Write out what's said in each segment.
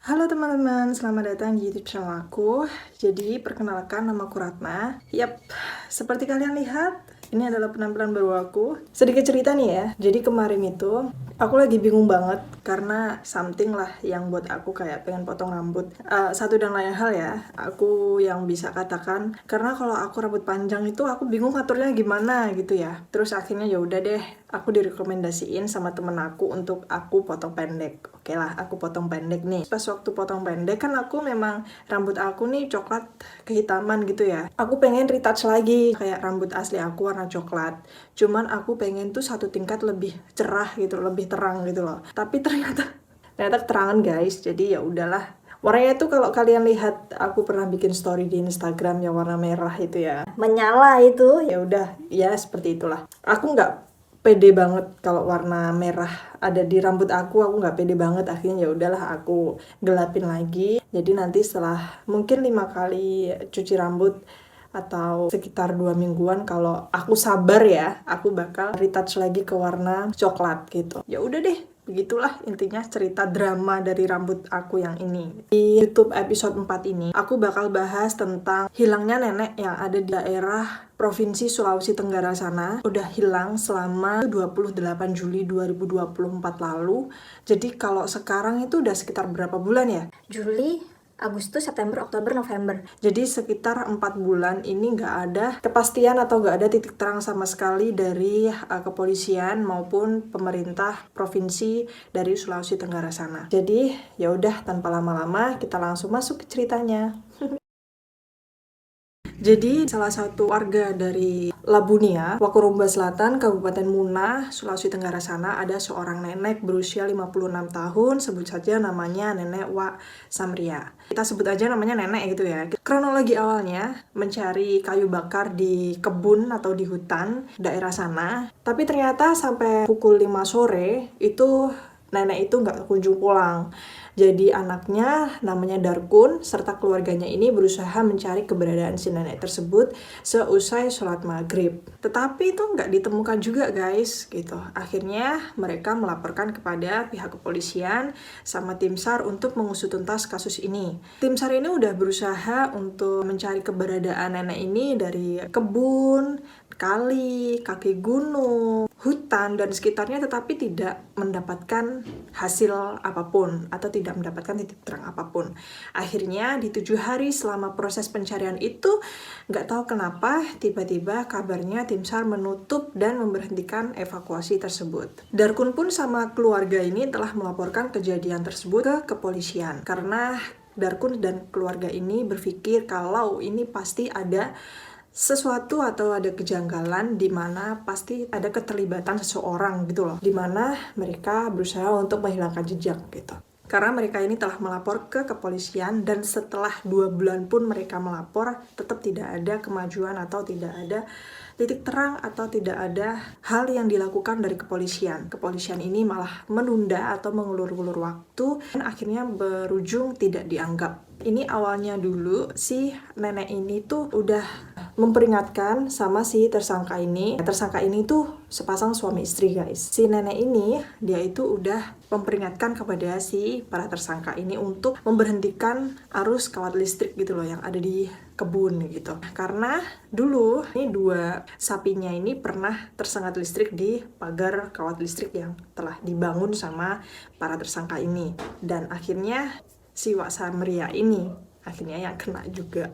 Halo teman-teman, selamat datang di YouTube channel aku. Jadi, perkenalkan nama aku Ratna. Yap, seperti kalian lihat, ini adalah penampilan baru aku. Sedikit cerita nih ya. Jadi kemarin itu aku lagi bingung banget karena something lah yang buat aku kayak pengen potong rambut. Satu dan lain hal ya, aku yang bisa katakan karena kalau aku rambut panjang itu aku bingung aturnya gimana gitu ya. Terus akhirnya ya udah deh, aku direkomendasiin sama temen aku untuk aku potong pendek. Oke lah, aku potong pendek nih. Pas waktu potong pendek kan aku memang rambut aku nih coklat kehitaman gitu ya. Aku pengen retouch lagi kayak rambut asli aku warna coklat. Cuman aku pengen tuh satu tingkat lebih cerah gitu, lebih terang gitu loh. Tapi ternyata keterangan guys. Jadi ya udahlah. Warnanya itu kalau kalian lihat aku pernah bikin story di Instagram yang warna merah itu ya. Menyala itu. Ya udah, ya seperti itulah. Aku nggak pede banget kalau warna merah ada di rambut aku nggak pede banget. Akhirnya ya udahlah aku gelapin lagi. Jadi nanti setelah mungkin 5 kali cuci rambut atau sekitar 2 mingguan kalau aku sabar ya, aku bakal retouch lagi ke warna coklat gitu. Ya udah deh, begitulah intinya cerita drama dari rambut aku yang ini. Di YouTube episode 4 ini, aku bakal bahas tentang hilangnya nenek yang ada di daerah Provinsi Sulawesi Tenggara sana. Udah hilang selama 28 Juli 2024 lalu. Jadi kalau sekarang itu udah sekitar berapa bulan ya? Juli, Agustus, September, Oktober, November. Jadi sekitar 4 bulan ini nggak ada kepastian atau nggak ada titik terang sama sekali dari kepolisian maupun pemerintah provinsi dari Sulawesi Tenggara sana. Jadi ya udah tanpa lama-lama kita langsung masuk ke ceritanya. Jadi salah satu warga dari Labunia, Wakurumba Selatan, Kabupaten Muna, Sulawesi Tenggara sana ada seorang nenek berusia 56 tahun, sebut saja namanya Nenek Wak Samria. Kita sebut aja namanya nenek gitu ya. Kronologi awalnya mencari kayu bakar di kebun atau di hutan daerah sana, tapi ternyata sampai pukul 5 sore itu nenek itu nggak kunjung pulang. Jadi anaknya namanya Darkun serta keluarganya ini berusaha mencari keberadaan si nenek tersebut seusai sholat maghrib. Tetapi itu nggak ditemukan juga guys gitu. Akhirnya mereka melaporkan kepada pihak kepolisian sama tim SAR untuk mengusut tuntas kasus ini. Tim SAR ini udah berusaha untuk mencari keberadaan nenek ini dari kebun, kali, kaki gunung, hutan, dan sekitarnya, tetapi tidak mendapatkan hasil apapun atau tidak mendapatkan titik terang apapun. Akhirnya di 7 hari selama proses pencarian itu, nggak tahu kenapa tiba-tiba kabarnya tim SAR menutup dan memberhentikan evakuasi tersebut. Darkun pun sama keluarga ini telah melaporkan kejadian tersebut ke kepolisian karena Darkun dan keluarga ini berpikir kalau ini pasti ada sesuatu atau ada kejanggalan di mana pasti ada keterlibatan seseorang gitu loh, di mana mereka berusaha untuk menghilangkan jejak gitu. Karena mereka ini telah melapor ke kepolisian dan setelah 2 bulan pun mereka melapor, tetap tidak ada kemajuan atau tidak ada titik terang atau tidak ada hal yang dilakukan dari kepolisian. Kepolisian ini malah menunda atau mengulur-ulur waktu dan akhirnya berujung tidak dianggap. Ini awalnya dulu si nenek ini tuh udah memperingatkan sama si tersangka ini. Tersangka ini tuh sepasang suami istri guys. Si nenek ini dia itu udah memperingatkan kepada si para tersangka ini untuk memberhentikan arus kawat listrik gitu loh yang ada di kebun gitu. Karena dulu ini 2 sapinya ini pernah tersengat listrik di pagar kawat listrik yang telah dibangun sama para tersangka ini. Dan akhirnya si Wak Samria ini akhirnya yang kena juga.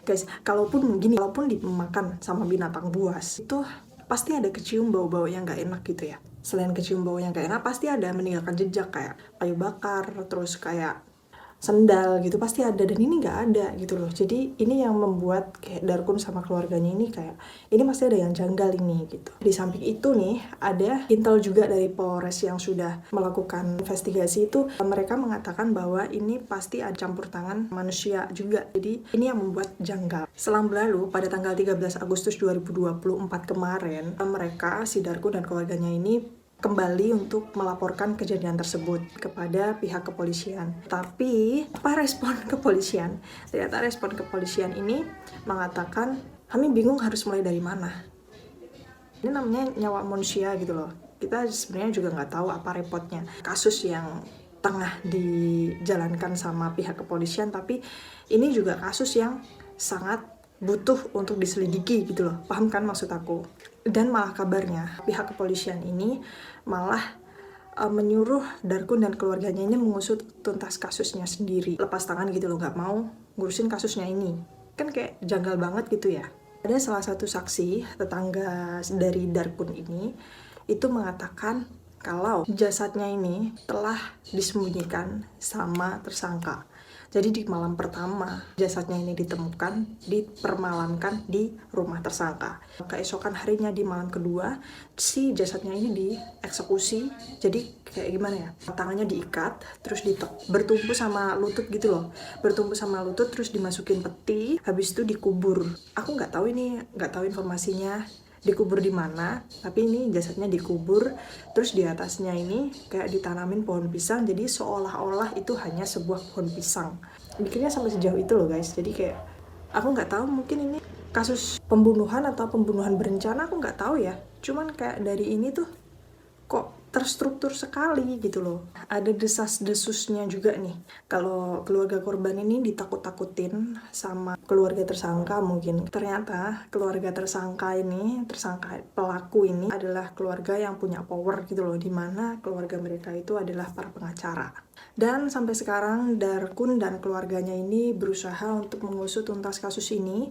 Guys, kalaupun dimakan sama binatang buas, itu pasti ada kecium bau-bau yang gak enak gitu ya. Selain kecium bau yang gak enak, pasti ada meninggalkan jejak kayak kayu bakar, terus kayak sendal gitu pasti ada, dan ini nggak ada gitu loh. Jadi ini yang membuat kayak Darkun sama keluarganya ini kayak ini masih ada yang janggal ini gitu. Di samping itu nih ada intel juga dari Polres yang sudah melakukan investigasi itu, mereka mengatakan bahwa ini pasti ada campur tangan manusia juga. Jadi ini yang membuat janggal. Selang berlalu pada tanggal 13 Agustus 2024 kemarin, mereka si Darkun dan keluarganya ini kembali untuk melaporkan kejadian tersebut kepada pihak kepolisian. Tapi apa respon kepolisian? Ternyata respon kepolisian ini mengatakan kami bingung harus mulai dari mana. Ini namanya nyawa manusia gitu loh. Kita sebenarnya juga nggak tahu apa repotnya. Kasus yang tengah dijalankan sama pihak kepolisian, tapi ini juga kasus yang sangat butuh untuk diselidiki gitu loh, paham kan maksud aku? Dan malah kabarnya pihak kepolisian ini malah menyuruh Darkun dan keluarganya ini mengusut tuntas kasusnya sendiri, lepas tangan gitu loh, nggak mau ngurusin kasusnya ini. Kan kayak janggal banget gitu ya. Ada salah satu saksi tetangga dari Darkun ini itu mengatakan kalau jasadnya ini telah disembunyikan sama tersangka. Jadi di malam pertama jasadnya ini ditemukan, dipermalamkan di rumah tersangka. Keesokan harinya di malam kedua, si jasadnya ini dieksekusi. Jadi kayak gimana ya? Tangannya diikat, terus bertumpu sama lutut gitu loh. Bertumpu sama lutut terus dimasukin peti, habis itu dikubur. Aku nggak tahu informasinya dikubur di mana, tapi ini jasadnya dikubur, terus di atasnya ini kayak ditanamin pohon pisang, jadi seolah-olah itu hanya sebuah pohon pisang. Bikinnya sampai sejauh itu loh guys. Jadi kayak aku nggak tahu, mungkin ini kasus pembunuhan atau pembunuhan berencana, aku nggak tahu ya. Cuman kayak dari ini tuh kok terstruktur sekali gitu loh. Ada desas-desusnya juga nih. Kalau keluarga korban ini ditakut-takutin sama keluarga tersangka mungkin. Ternyata keluarga tersangka pelaku ini adalah keluarga yang punya power gitu loh. Dimana keluarga mereka itu adalah para pengacara. Dan sampai sekarang Darkun dan keluarganya ini berusaha untuk mengusut tuntas kasus ini.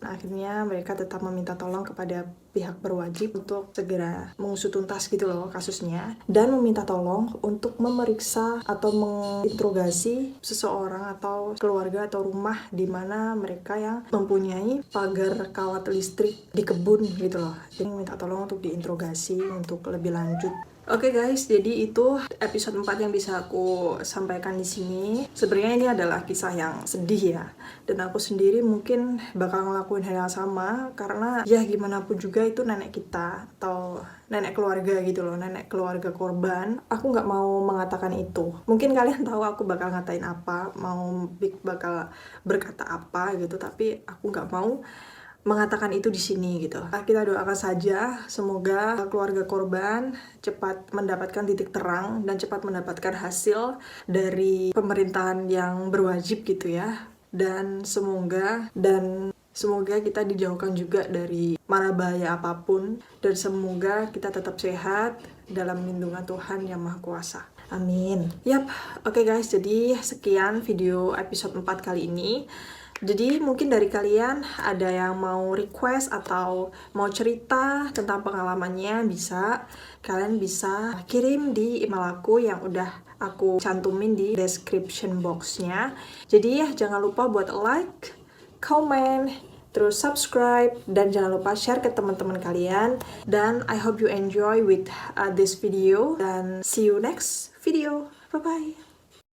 Nah, akhirnya mereka tetap meminta tolong kepada pihak berwajib untuk segera mengusut tuntas gitu loh kasusnya, dan meminta tolong untuk memeriksa atau menginterogasi seseorang atau keluarga atau rumah di mana mereka yang mempunyai pagar kawat listrik di kebun gitu loh. Jadi minta tolong untuk diinterogasi untuk lebih lanjut. Oke guys, jadi itu episode 4 yang bisa aku sampaikan di sini. Sebenarnya ini adalah kisah yang sedih ya. Dan aku sendiri mungkin bakal ngelakuin hal yang sama, karena ya gimana pun juga itu nenek kita atau nenek keluarga gitu loh, nenek keluarga korban. Aku nggak mau mengatakan itu. Mungkin kalian tahu aku bakal ngatain apa, bakal berkata apa gitu, tapi aku nggak mau mengatakan itu di sini gitu. Kita doakan saja semoga keluarga korban cepat mendapatkan titik terang dan cepat mendapatkan hasil dari pemerintahan yang berwajib gitu ya. Dan semoga kita dijauhkan juga dari mara bahaya apapun, dan semoga kita tetap sehat dalam lindungan Tuhan Yang Maha Kuasa. Amin. Oke guys, jadi sekian video episode 4 kali ini. Jadi mungkin dari kalian ada yang mau request atau mau cerita tentang pengalamannya, kalian bisa kirim di email aku yang udah aku cantumin di description boxnya. Jadi jangan lupa buat like, comment, terus subscribe, dan jangan lupa share ke teman-teman kalian. Dan I hope you enjoy with this video, dan see you next video. Bye bye.